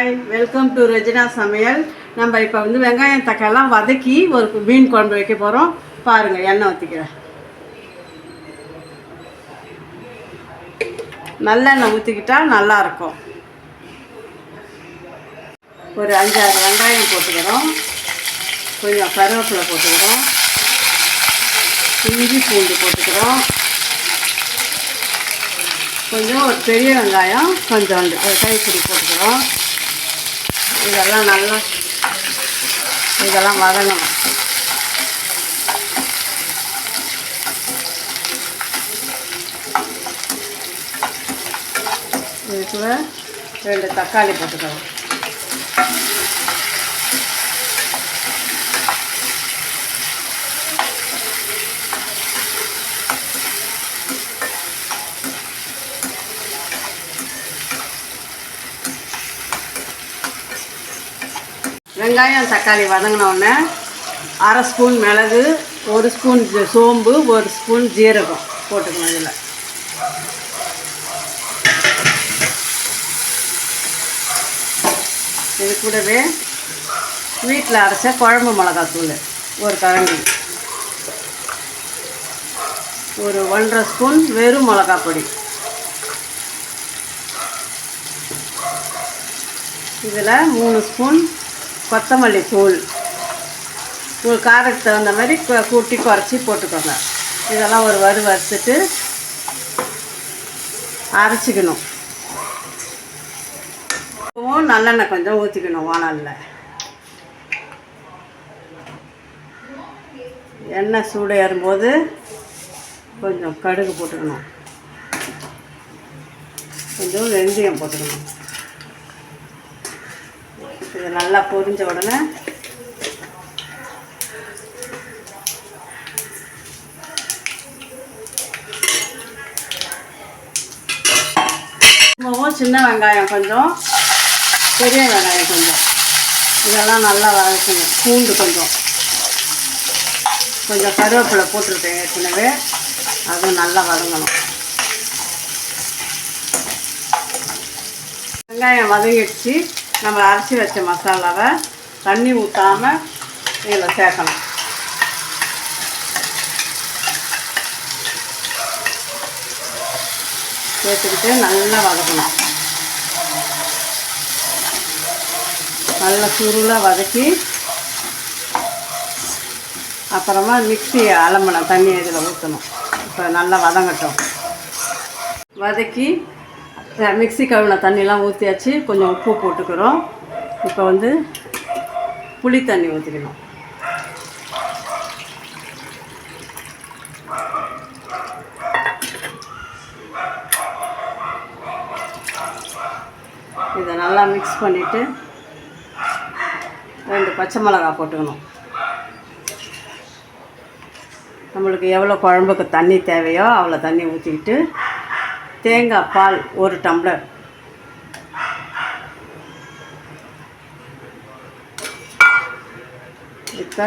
Hi, welcome to Regina சமையல். நம்ம இப்போ வந்து வெங்காயம் தக்காளிலாம் வதக்கி ஒரு மீன் குழம்பு வைக்க போகிறோம். பாருங்கள், எண்ணெய் ஊற்றிக்கிறேன். நல்லெண்ணெய் ஊற்றிக்கிட்டால் நல்லாயிருக்கும். ஒரு 5-6 வெங்காயம் போட்டுக்கிறோம். கொஞ்சம் கருவேப்பிலை போட்டுக்கிறோம். இஞ்சி பூண்டு போட்டுக்கிறோம். கொஞ்சம் ஒரு பெரிய வெங்காயம் கொஞ்சோண்டு ஒரு கைப்பிடி போட்டுக்கிறோம். இதெல்லாம் வதங்கணும். இதுக்குள்ள 2 தக்காளி போட்டுக்கிறோம். வெங்காயம் தக்காளி வதங்கினோடனே 1/2 ஸ்பூன் மிளகு, 1 ஸ்பூன் சோம்பு, 1 ஸ்பூன் ஜீரகம் போட்டுக்கணும். இதில் இது கூடவே வீட்டில் அரைச்ச குழம்பு மிளகாத்தூள் ஒரு கரண்டி, ஒரு 1.5 ஸ்பூன் வெறும் மிளகா பொடி. இதில் 3 ஸ்பூன் கொத்தமல்லி தூள். ஒரு காரத்துக்கு தகுந்த மாதிரி கூட்டி குறைச்சி போட்டுக்கோங்க. இதெல்லாம் ஒரு வறுத்துட்டு அரைச்சிக்கணும். நல்லெண்ணெய் கொஞ்சம் ஊற்றிக்கணும். வானலில் எண்ணெய் சூடு ஏறும்போது கொஞ்சம் கடுகு போட்டுக்கணும். கொஞ்சம் வெந்தயம் போட்டுக்கணும். இது நல்லா பொரிஞ்ச உடனே சின்ன வெங்காயம் கொஞ்சம், பெரிய வெங்காயம் கொஞ்சம், இதெல்லாம் நல்லா வதக்கணும். பூண்டு கொஞ்சம் கருவேப்பிலை போட்டுருக்கேன் ஏற்கனவே, அதுவும் நல்லா வதங்கணும். வெங்காயம் வதங்கிடுச்சு. நம்ம அரைச்சி வச்ச மசாலாவை தண்ணி ஊற்றாமல் இதில் சேர்க்கணும். சேர்த்துக்கிட்டு நல்லா வதக்கணும். நல்லா சுருளாக வதக்கி அப்புறமா மிக்ஸி அலம்பின தண்ணி இதில் ஊற்றணும். இப்போ நல்லா வதங்கட்டும். வதக்கி மிக்ஸி கழுவின தண்ணிலாம் ஊற்றியாச்சு. கொஞ்சம் உப்பு போட்டுக்கிறோம். இப்போ வந்து புளி தண்ணி ஊற்றிக்கணும். இதை நல்லா மிக்ஸ் பண்ணிவிட்டு 2 பச்சை மிளகா போட்டுக்கணும். நம்மளுக்கு எவ்வளோ குழம்புக்கு தண்ணி தேவையோ அவ்வளோ தண்ணி ஊற்றிக்கிட்டு தேங்காய் பால் 1 டம்ளர். இப்போ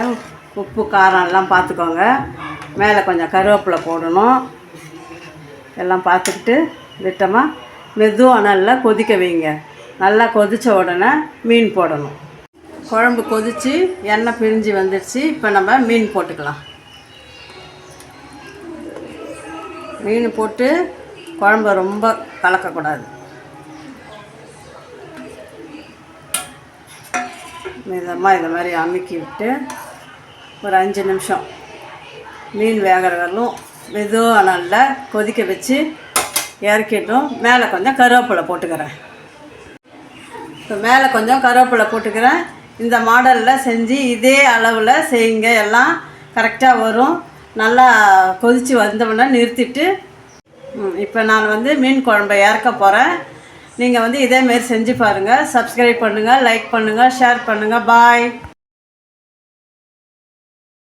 உப்பு காரம் எல்லாம் பார்த்துக்கோங்க. மேலே கொஞ்சம் கருவேப்பிலை போடணும். எல்லாம் பார்த்துக்கிட்டு திட்டமாக மெதுவாக நல்லா கொதிக்க வைங்க. நல்லா கொதித்த உடனே மீன் போடணும். குழம்பு கொதித்து எண்ணெய் பிரிஞ்சு வந்துடுச்சு. இப்போ நம்ம மீன் போட்டுக்கலாம். மீன் போட்டு குழம்பு ரொம்ப கலக்கக்கூடாது. மிதமாக இதை மாதிரி அமுக்கி விட்டு ஒரு 5 நிமிஷம் மீன் வேகிற வரலும் மெதுவாக நல்லா கொதிக்க வச்சு இறக்கிட்டோம். மேலே கொஞ்சம் கருவேப்பிலை போட்டுக்கிறேன். இப்போ மேலே கொஞ்சம் கருவேப்பிலை போட்டுக்கிறேன். இந்த மாடலில் செஞ்சு இதே அளவில் செய்யுங்க. எல்லாம் கரெக்டாக வரும். நல்லா கொதித்து வந்தோம்னா நிறுத்திட்டு இப்போ நான் வந்து மீன் குழம்பை இறக்க போகிறேன். நீங்கள் வந்து இதேமாரி செஞ்சு பாருங்கள். சப்ஸ்கிரைப் பண்ணுங்கள், லைக் பண்ணுங்கள், ஷேர் பண்ணுங்கள். பாய்.